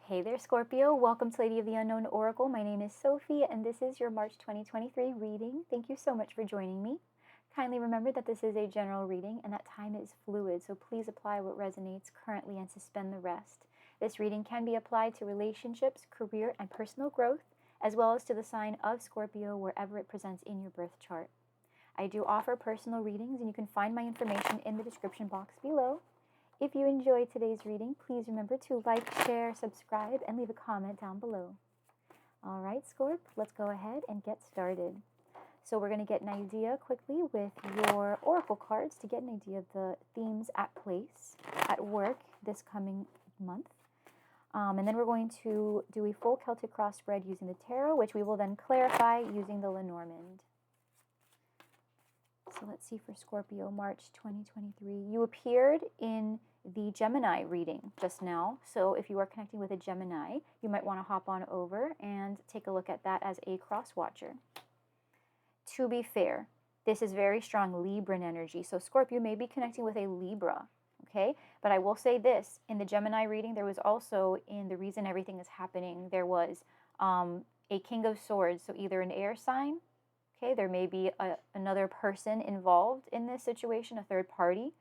Hey there, Scorpio. Welcome to Lady of the Unknown Oracle. My name is Sophie, and this is your March 2023 reading. Thank you so much for joining me. Kindly remember that this is a general reading and that time is fluid, so please apply what resonates currently and suspend the rest. This reading can be applied to relationships, career, and personal growth, as well as to the sign of Scorpio wherever it presents in your birth chart. I do offer personal readings, and you can find my information in the description box below. If you enjoyed today's reading, please remember to like, share, subscribe, and leave a comment down below. All right, Scorp, let's go ahead and get started. So we're going to get an idea quickly with your oracle cards to get an idea of the themes at place, at work this coming month. And then we're going to do a full Celtic Cross spread using the tarot, which we will then clarify using the Lenormand. So let's see for Scorpio, March 2023. You appeared in the Gemini reading just now. So if you are connecting with a Gemini, you might want to hop on over and take a look at that as a cross watcher. To be fair, this is very strong Libran energy. So Scorpio may be connecting with a Libra, okay? But I will say this, in the Gemini reading, there was also, in the reason everything is happening, there was a King of Swords, so either an air sign. Okay, there may be another person involved in this situation, a third party,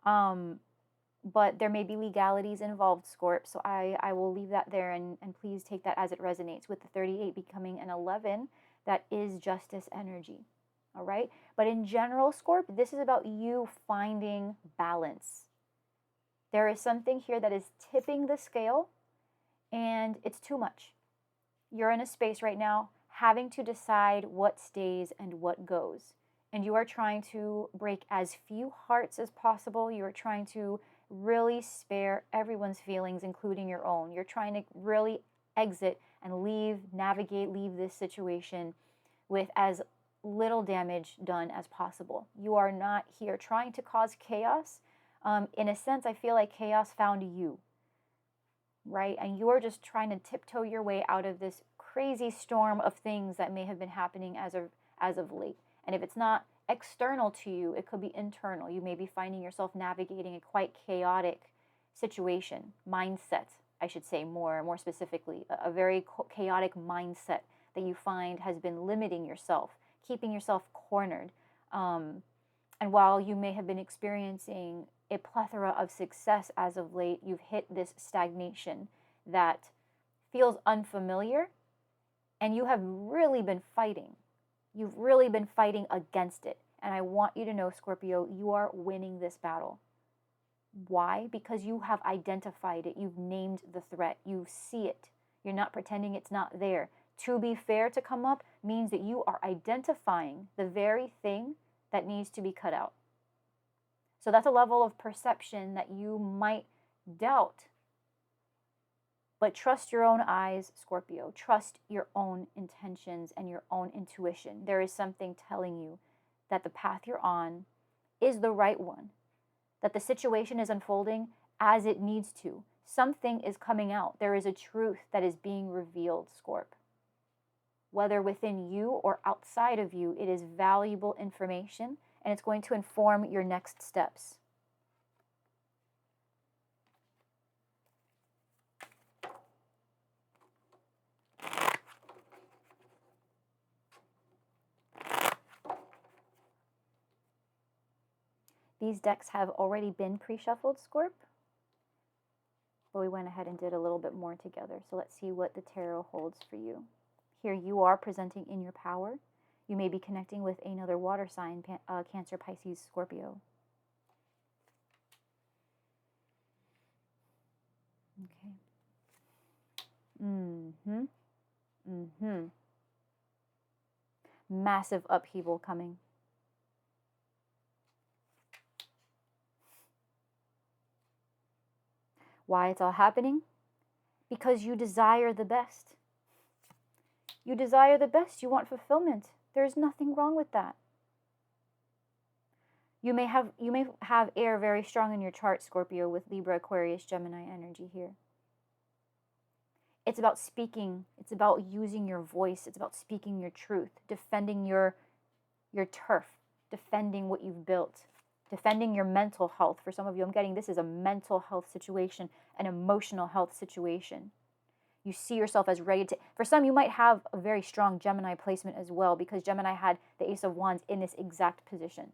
but there may be legalities involved, Scorp, so I will leave that there, and please take that as it resonates, with the 38 becoming an 11, that is justice energy, all right? But in general, Scorp, this is about you finding balance. There is something here that is tipping the scale, and it's too much. You're in a space right now having to decide what stays and what goes. And you are trying to break as few hearts as possible. You are trying to really spare everyone's feelings, including your own. You're trying to really exit and leave this situation with as little damage done as possible. You are not here trying to cause chaos. In a sense, I feel like chaos found you, right? And you are just trying to tiptoe your way out of this crazy storm of things that may have been happening as of late. And if it's not external to you, it could be internal. You may be finding yourself navigating a quite chaotic situation, mindset, I should say more specifically, a very chaotic mindset that you find has been limiting yourself, keeping yourself cornered. And while you may have been experiencing a plethora of success as of late, you've hit this stagnation that feels unfamiliar. And you have really been fighting. You've really been fighting against it. And I want you to know, Scorpio, you are winning this battle. Why? Because you have identified it. You've named the threat. You see it. You're not pretending it's not there. To be fair to come up means that you are identifying the very thing that needs to be cut out. So that's a level of perception that you might doubt. But trust your own eyes, Scorpio. Trust your own intentions and your own intuition. There is something telling you that the path you're on is the right one, that the situation is unfolding as it needs to. Something is coming out. There is a truth that is being revealed, Scorp. Whether within you or outside of you, it is valuable information, and it's going to inform your next steps. These decks have already been pre-shuffled, Scorp, but we went ahead and did a little bit more together. So let's see what the tarot holds for you. Here you are presenting in your power. You may be connecting with another water sign, Cancer, Pisces, Scorpio. Okay. Massive upheaval coming. Why it's all happening? Because you desire the best. You desire the best. You want fulfillment. There's nothing wrong with that. You may have air very strong in your chart, Scorpio, with Libra, Aquarius, Gemini energy here. It's about speaking. It's about using your voice. It's about speaking your truth, defending your turf, defending what you've built, defending your mental health. For some of you, I'm getting this is a mental health situation, an emotional health situation. You see yourself as ready to, for some, you might have a very strong Gemini placement as well, because Gemini had the Ace of Wands in this exact position.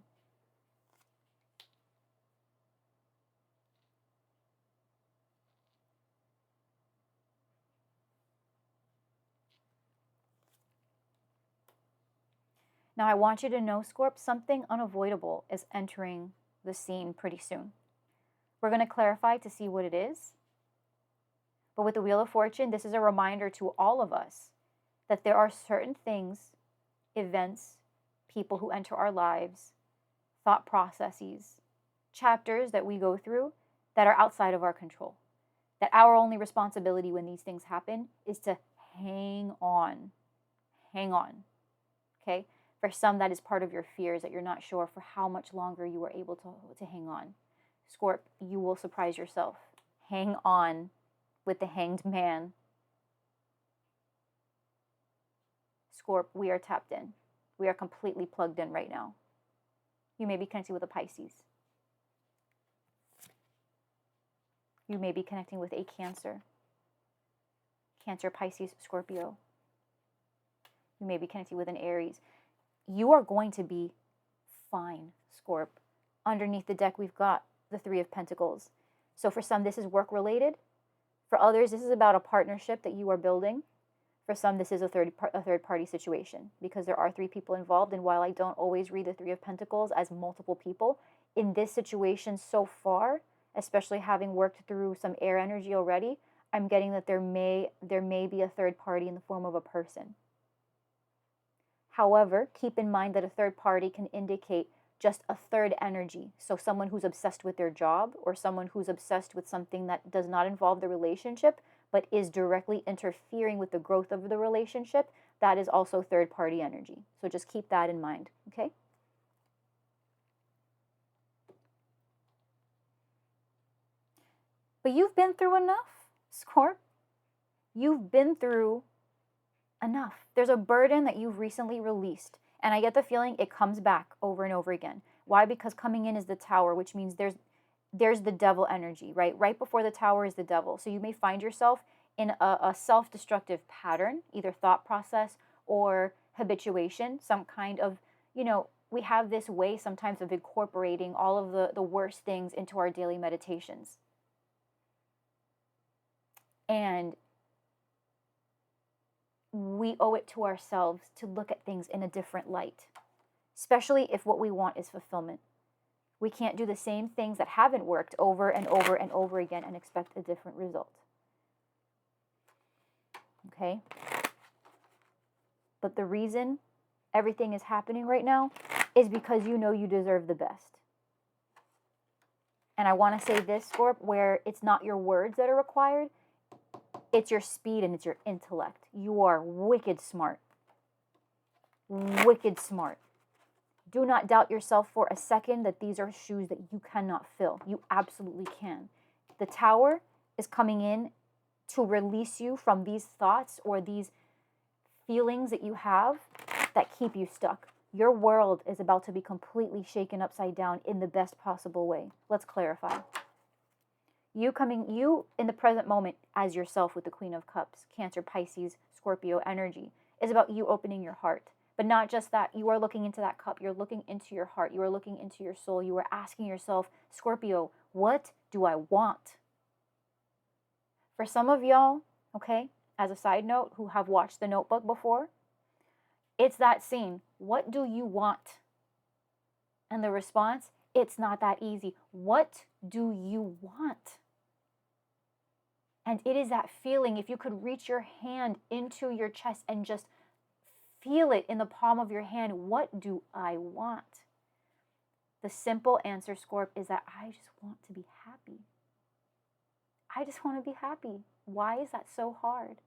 Now, I want you to know, Scorp, something unavoidable is entering the scene pretty soon. We're going to clarify to see what it is. But with the Wheel of Fortune, this is a reminder to all of us that there are certain things, events, people who enter our lives, thought processes, chapters that we go through that are outside of our control. That our only responsibility when these things happen is to hang on. Hang on. Okay? For some, that is part of your fears, that you're not sure for how much longer you are able to hang on. Scorp, you will surprise yourself. Hang on with the Hanged Man. Scorp, we are tapped in. We are completely plugged in right now. You may be connecting with a Pisces. You may be connecting with a Cancer. Cancer, Pisces, Scorpio. You may be connecting with an Aries. You are going to be fine, Scorp. Underneath the deck, we've got the Three of Pentacles. So for some, this is work related. For others, this is about a partnership that you are building. For some, this is a third party situation, because there are 3 people involved. And while I don't always read the Three of Pentacles as multiple people, in this situation so far, especially having worked through some air energy already, I'm getting that there may be a third party in the form of a person. However, keep in mind that a third party can indicate just a third energy. So someone who's obsessed with their job, or someone who's obsessed with something that does not involve the relationship, but is directly interfering with the growth of the relationship, that is also third party energy. So just keep that in mind, okay? But you've been through enough, Scorp. You've been through enough. There's a burden that you've recently released. And I get the feeling it comes back over and over again. Why? Because coming in is the Tower, which means there's the devil energy, right? Right before the Tower is the devil. So you may find yourself in a self-destructive pattern, either thought process or habituation, some kind of, we have this way sometimes of incorporating all of the worst things into our daily meditations. And we owe it to ourselves to look at things in a different light, especially if what we want is fulfillment. We can't do the same things that haven't worked over and over and over again and expect a different result. Okay? But the reason everything is happening right now is because you know you deserve the best. And I want to say this, Scorp, where it's not your words that are required, it's your speed and it's your intellect. You are wicked smart. Wicked smart. Do not doubt yourself for a second that these are shoes that you cannot fill. You absolutely can. The Tower is coming in to release you from these thoughts or these feelings that you have that keep you stuck. Your world is about to be completely shaken upside down in the best possible way. Let's clarify. You in the present moment as yourself with the Queen of Cups, Cancer, Pisces, Scorpio energy is about you opening your heart. But not just that, you are looking into that cup, you're looking into your heart, you are looking into your soul, you are asking yourself, Scorpio, what do I want? For some of y'all, okay, as a side note, who have watched The Notebook before, it's that scene, what do you want? And the response, it's not that easy. What do you want? And it is that feeling, if you could reach your hand into your chest and just feel it in the palm of your hand, what do I want? The simple answer, Scorp, is that I just want to be happy. I just want to be happy. Why is that so hard?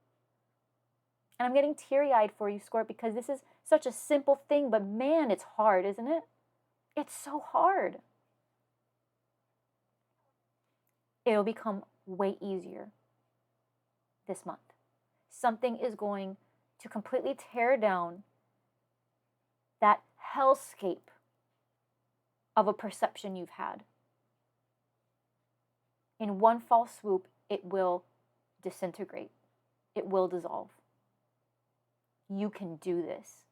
And I'm getting teary-eyed for you, Scorp, because this is such a simple thing, but man, it's hard, isn't it? It's so hard. It'll become way easier this month. Something is going to completely tear down that hellscape of a perception you've had. In one false swoop, it will disintegrate. It will dissolve. You can do this.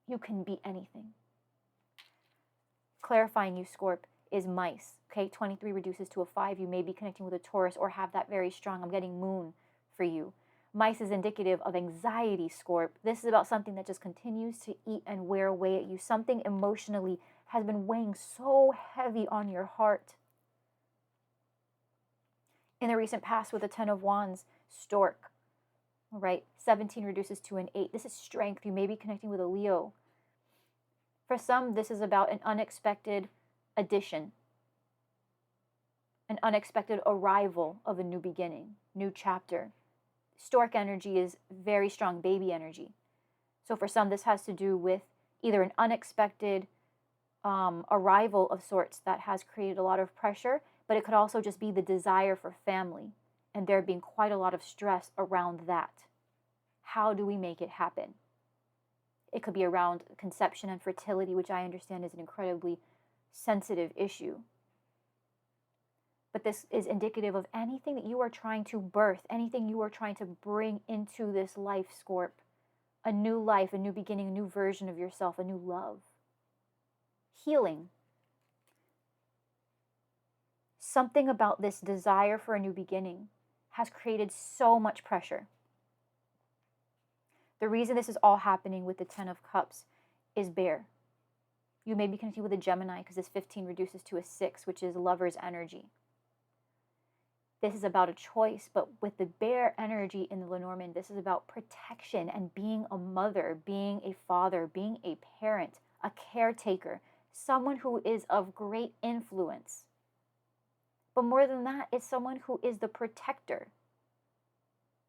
You can be anything. Clarifying you, Scorp, is mice. Okay, 23 reduces to a 5. You may be connecting with a Taurus or have that very strong, I'm getting moon for you. Mice is indicative of anxiety, Scorp. This is about something that just continues to eat and wear away at you. Something emotionally has been weighing so heavy on your heart. In the recent past with the 10 of Wands, Stork, all right, 17 reduces to an 8. This is strength. You may be connecting with a Leo. For some, this is about an unexpected addition, an unexpected arrival of a new beginning, new chapter. Stork energy is very strong baby energy. So for some, this has to do with either an unexpected arrival of sorts that has created a lot of pressure, but it could also just be the desire for family and there being quite a lot of stress around that. How do we make it happen? It could be around conception and fertility, which I understand is an incredibly sensitive issue. But this is indicative of anything that you are trying to birth, anything you are trying to bring into this life, Scorp. A new life, a new beginning, a new version of yourself, a new love. Healing. Something about this desire for a new beginning has created so much pressure. The reason this is all happening with the 10 of Cups is bear. You may be connecting with a Gemini because this 15 reduces to a 6, which is lover's energy. This is about a choice, but with the bear energy in the Lenormand, this is about protection and being a mother, being a father, being a parent, a caretaker, someone who is of great influence. But more than that, it's someone who is the protector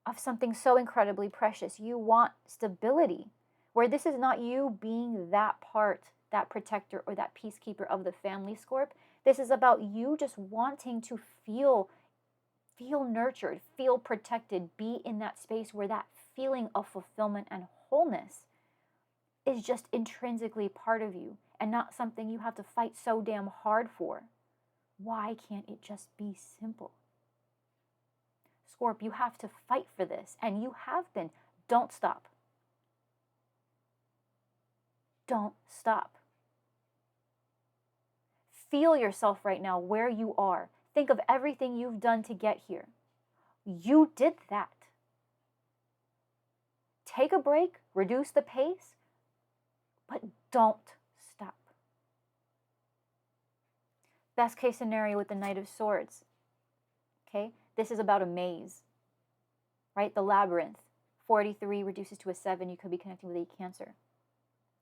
of something so incredibly precious. You want stability, where this is not you being that part, that protector or that peacekeeper of the family, Scorp. This is about you just wanting to feel nurtured, feel protected, be in that space where that feeling of fulfillment and wholeness is just intrinsically part of you and not something you have to fight so damn hard for. Why can't it just be simple? Scorp, you have to fight for this, and you have been. Don't stop. Don't stop. Feel yourself right now where you are. Think of everything you've done to get here. You did that. Take a break, reduce the pace, but don't stop. Best case scenario with the Knight of Swords. Okay, this is about a maze, right? The labyrinth. 43 reduces to a 7. You could be connecting with a Cancer.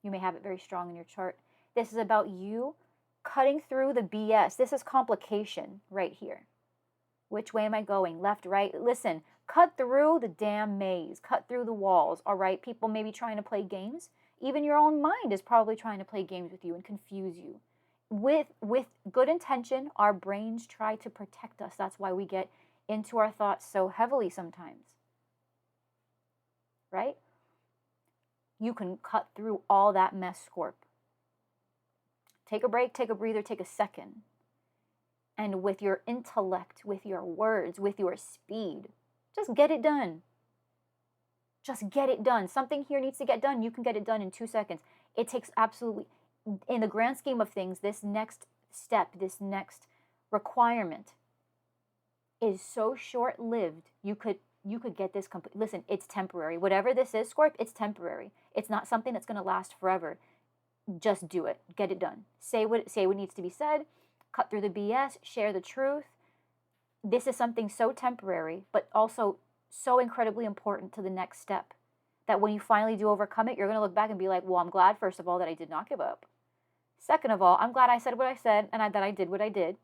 You may have it very strong in your chart. This is about you cutting through the BS. This is complication right here. Which way am I going? Left, right? Listen, cut through the damn maze. Cut through the walls, all right? People may be trying to play games. Even your own mind is probably trying to play games with you and confuse you. With good intention, our brains try to protect us. That's why we get into our thoughts so heavily sometimes. Right? You can cut through all that mess, Scorp. Take a break, take a breather, take a second. And with your intellect, with your words, with your speed, just get it done. Just get it done. Something here needs to get done. You can get it done in 2 seconds. It takes absolutely, in the grand scheme of things, this next step, this next requirement is so short-lived. You could get this complete. Listen, it's temporary. Whatever this is, Scorp, it's temporary. It's not something that's going to last forever. Just do it. Get it done. Say what needs to be said. Cut through the BS. Share the truth. This is something so temporary, but also so incredibly important to the next step, that when you finally do overcome it, you're going to look back and be like, well, I'm glad, first of all, that I did not give up. Second of all, I'm glad I said what I said and that I did what I did,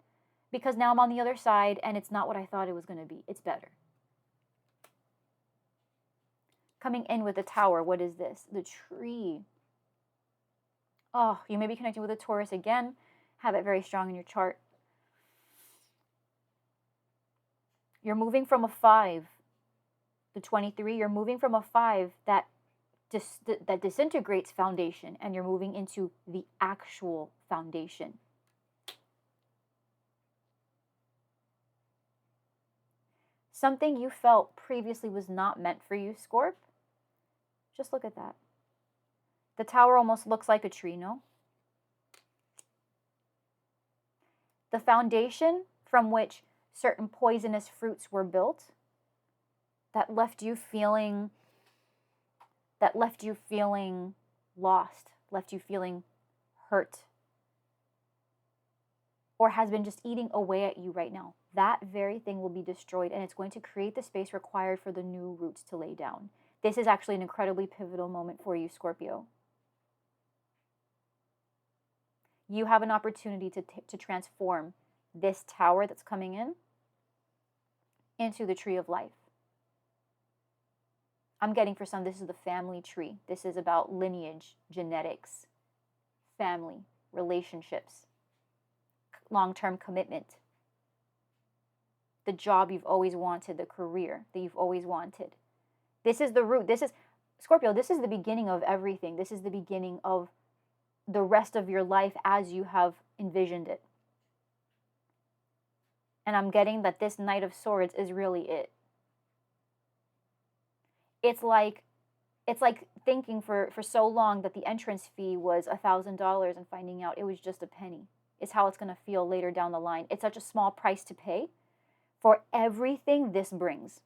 because now I'm on the other side and it's not what I thought it was going to be. It's better. Coming in with the Tower, what is this? The Tree. Oh, you may be connecting with a Taurus again. Have it very strong in your chart. You're moving from a 5, the 23. You're moving from a 5 that disintegrates foundation, and you're moving into the actual foundation. Something you felt previously was not meant for you, Scorp. Just look at that. The tower almost looks like a tree, no? The foundation from which certain poisonous fruits were built that left you feeling lost, left you feeling hurt, or has been just eating away at you right now. That very thing will be destroyed, and it's going to create the space required for the new roots to lay down. This is actually an incredibly pivotal moment for you, Scorpio. You have an opportunity to transform this tower that's coming in into the tree of life. I'm getting for some, this is the family tree. This is about lineage, genetics, family, relationships, long-term commitment, the job you've always wanted, the career that you've always wanted. This is the root. This is, Scorpio, this is the beginning of everything. This is the beginning of the rest of your life as you have envisioned it. And I'm getting that this Knight of Swords is really it. It's like thinking for so long that the entrance fee was $1,000 and finding out it was just a penny. It's how it's going to feel later down the line. It's such a small price to pay for everything this brings.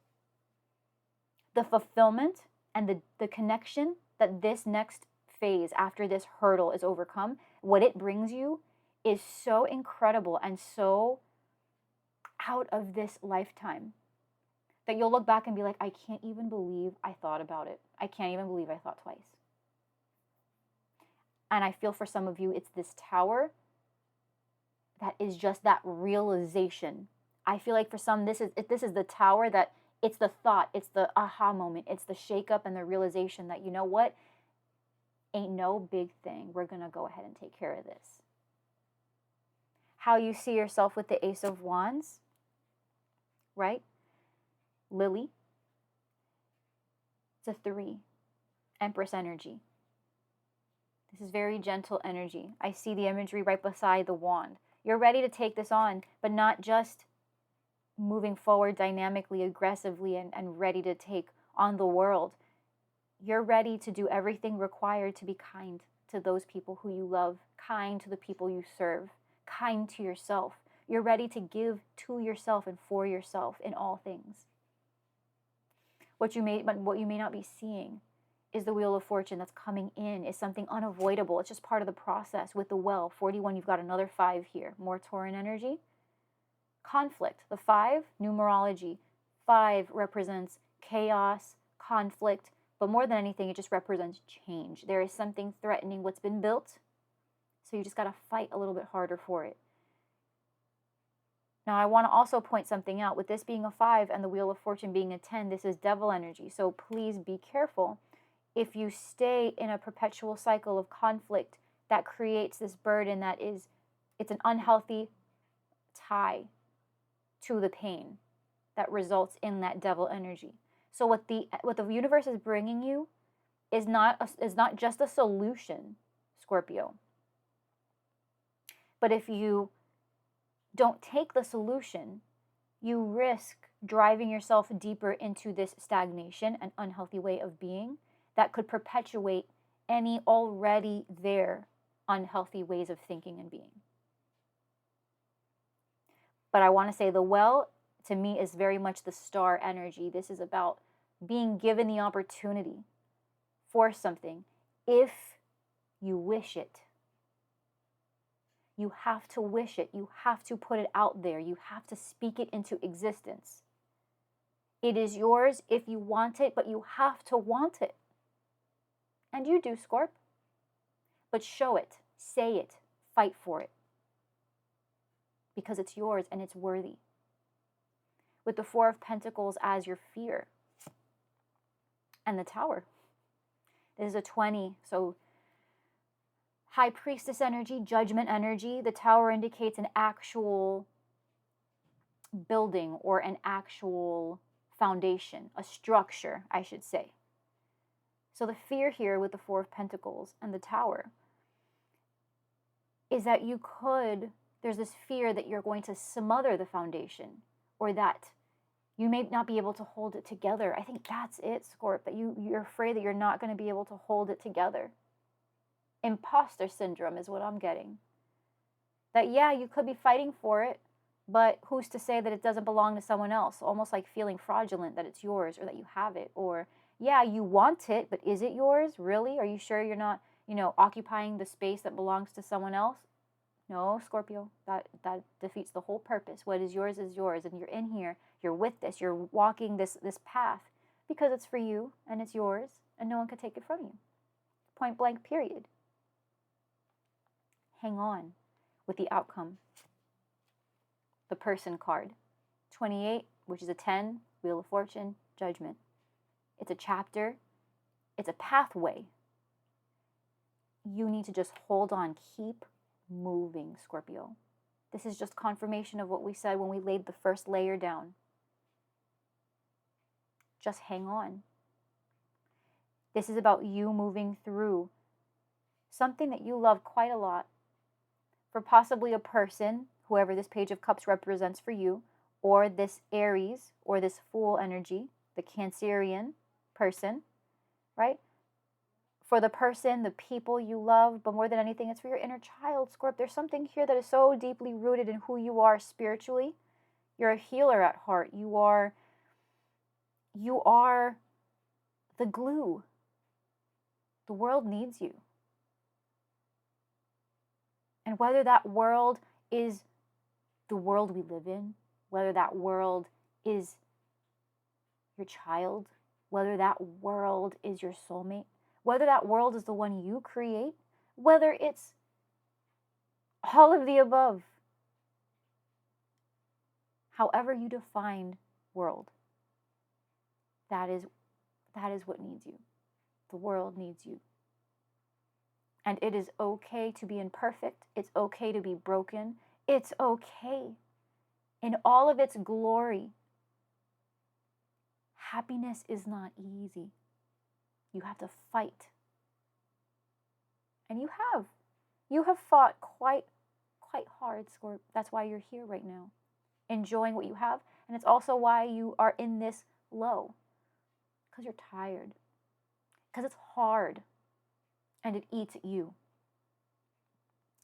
The fulfillment and the connection that this next phase after this hurdle is overcome, what it brings you is so incredible and so out of this lifetime that you'll look back and be like, I can't even believe I thought about it. I can't even believe I thought twice. And I feel for some of you, it's this tower that is just that realization. I feel like for some, this is the tower that it's the thought, it's the aha moment, it's the shake up and the realization that, you know what, ain't no big thing. We're going to go ahead and take care of this. How you see yourself with the Ace of Wands, right? Lily. It's a 3. Empress energy. This is very gentle energy. I see the imagery right beside the wand. You're ready to take this on, but not just moving forward dynamically, aggressively, and ready to take on the world. You're ready to do everything required to be kind to those people who you love, kind to the people you serve, kind to yourself. You're ready to give to yourself and for yourself in all things. What you may not be seeing is the Wheel of Fortune that's coming in, is something unavoidable. It's just part of the process. With the Well, 41, you've got another 5 here. More Tauran energy. Conflict. The 5, numerology. 5 represents chaos, conflict, but more than anything, it just represents change. There is something threatening what's been built, so you just got to fight a little bit harder for it. Now, I want to also point something out. With this being a 5 and the Wheel of Fortune being a 10, this is devil energy. So please be careful. If you stay in a perpetual cycle of conflict that creates this burden it's an unhealthy tie to the pain that results in that devil energy. So what the universe is bringing you is not just a solution, Scorpio. But if you don't take the solution, you risk driving yourself deeper into this stagnation and unhealthy way of being that could perpetuate any already there unhealthy ways of thinking and being. But I want to say the Well, to me, is very much the star energy. This is about being given the opportunity for something if you wish it. You have to wish it. You have to put it out there. You have to speak it into existence. It is yours if you want it, but you have to want it. And you do, Scorp. But show it, say it, fight for it. Because it's yours and it's worthy. With the 4 of Pentacles as your fear. And the Tower. This is a 20, so High Priestess energy, Judgment energy. The Tower indicates an actual building or an actual foundation, a structure, I should say. So the fear here with the 4 of Pentacles and the Tower is that there's this fear that you're going to smother the foundation, or that You may not be able to hold it together. I think that's it, Scorp, that you're afraid that you're not going to be able to hold it together. Imposter syndrome is what I'm getting. That, yeah, you could be fighting for it, but who's to say that it doesn't belong to someone else? Almost like feeling fraudulent that it's yours or that you have it. Or, yeah, you want it, but is it yours? Really? Are you sure you're not, occupying the space that belongs to someone else? No, Scorpio, that defeats the whole purpose. What is yours, and you're in here, you're with this, you're walking this path because it's for you and it's yours, and no one can take it from you. Point blank, period. Hang on with the outcome. The person card. 28, which is a 10, Wheel of Fortune, Judgment. It's a chapter. It's a pathway. You need to just hold on. Keep moving, Scorpio. This is just confirmation of what we said when we laid the first layer down. Just hang on. This is about you moving through something that you love quite a lot. For possibly a person, whoever this Page of Cups represents for you, or this Aries, or this Fool energy, the Cancerian person, right? For the person, the people you love, but more than anything, it's for your inner child, Scorp. There's something here that is so deeply rooted in who you are spiritually. You're a healer at heart. You are the glue. The world needs you. And whether that world is the world we live in, whether that world is your child, whether that world is your soulmate, whether that world is the one you create, whether it's all of the above. However you define world, that is what needs you. The world needs you. And it is okay to be imperfect. It's okay to be broken. It's okay. In all of its glory, happiness is not easy. You have to fight. And you have. You have fought quite hard, Scorp. That's why you're here right now, enjoying what you have. And it's also why you are in this low. Because you're tired. Because it's hard. And it eats at you.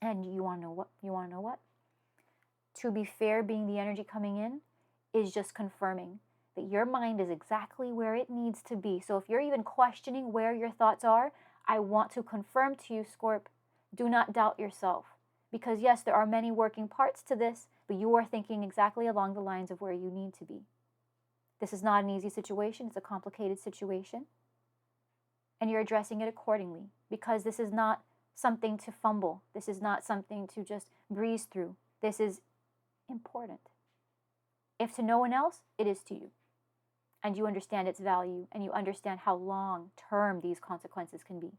And you want to know what? You want to know what? To be fair, being the energy coming in is just confirming that your mind is exactly where it needs to be. So if you're even questioning where your thoughts are, I want to confirm to you, Scorp, do not doubt yourself. Because yes, there are many working parts to this, but you are thinking exactly along the lines of where you need to be. This is not an easy situation. It's a complicated situation. And you're addressing it accordingly, because this is not something to fumble. This is not something to just breeze through. This is important. If to no one else, it is to you. And you understand its value, and you understand how long term these consequences can be.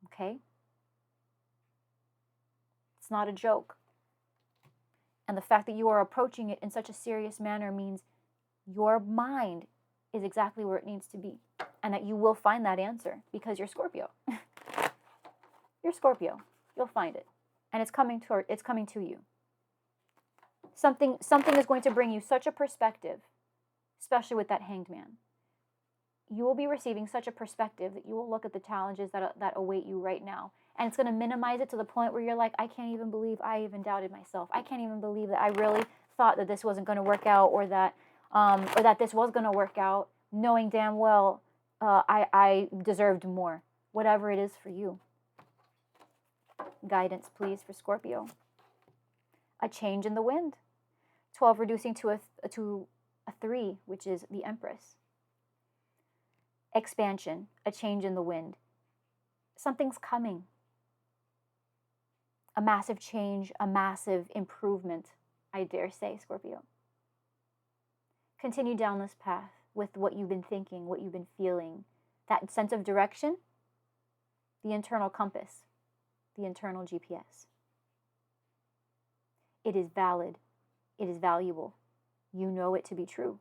Okay? It's not a joke. And the fact that you are approaching it in such a serious manner means your mind is exactly where it needs to be. And that you will find that answer, because you're Scorpio. You're Scorpio. You'll find it. And it's coming to you. Something is going to bring you such a perspective, especially with that Hanged Man. You will be receiving such a perspective that you will look at the challenges that await you right now. And it's going to minimize it to the point where you're like, I can't even believe I even doubted myself. I can't even believe that I really thought that this wasn't going to work out, or that this was going to work out, knowing damn well I deserved more. Whatever it is for you. Guidance, please, for Scorpio. A change in the wind. 12 reducing to a 3, which is the Empress. Expansion, a change in the wind. Something's coming. A massive change, a massive improvement, I dare say, Scorpio. Continue down this path with what you've been thinking, what you've been feeling. That sense of direction, the internal compass, the internal GPS. It is valid. It is valuable. You know it to be true.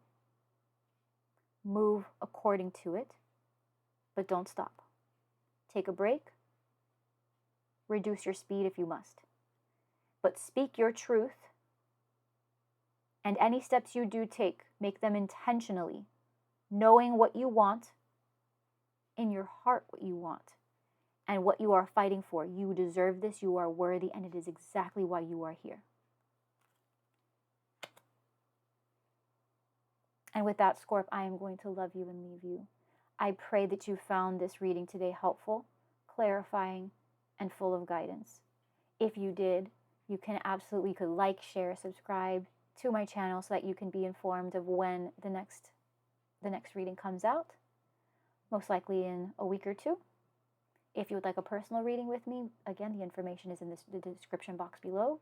Move according to it, but don't stop. Take a break. Reduce your speed if you must. But speak your truth And any steps you do take, make them intentionally, knowing what you want, in your heart what you want, and what you are fighting for. You deserve this, you are worthy, and it is exactly why you are here. And with that, Scorp, I am going to love you and leave you. I pray that you found this reading today helpful, clarifying, and full of guidance. If you did, you could like, share, subscribe to my channel so that you can be informed of when the next reading comes out, most likely in a week or two. If you would like a personal reading with me, again, the information is in the description box below.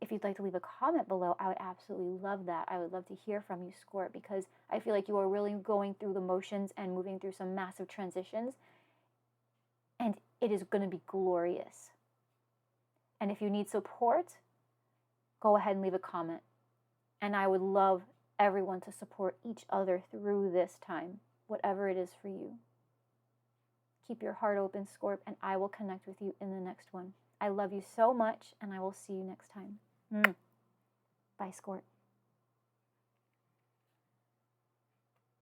If you'd like to leave a comment below, I would absolutely love that. I would love to hear from you, Scorp, because I feel like you are really going through the motions and moving through some massive transitions, and it is going to be glorious. And if you need support, go ahead and leave a comment. And I would love everyone to support each other through this time, whatever it is for you. Keep your heart open, Scorp, and I will connect with you in the next one. I love you so much, and I will see you next time. Bye, Scorp.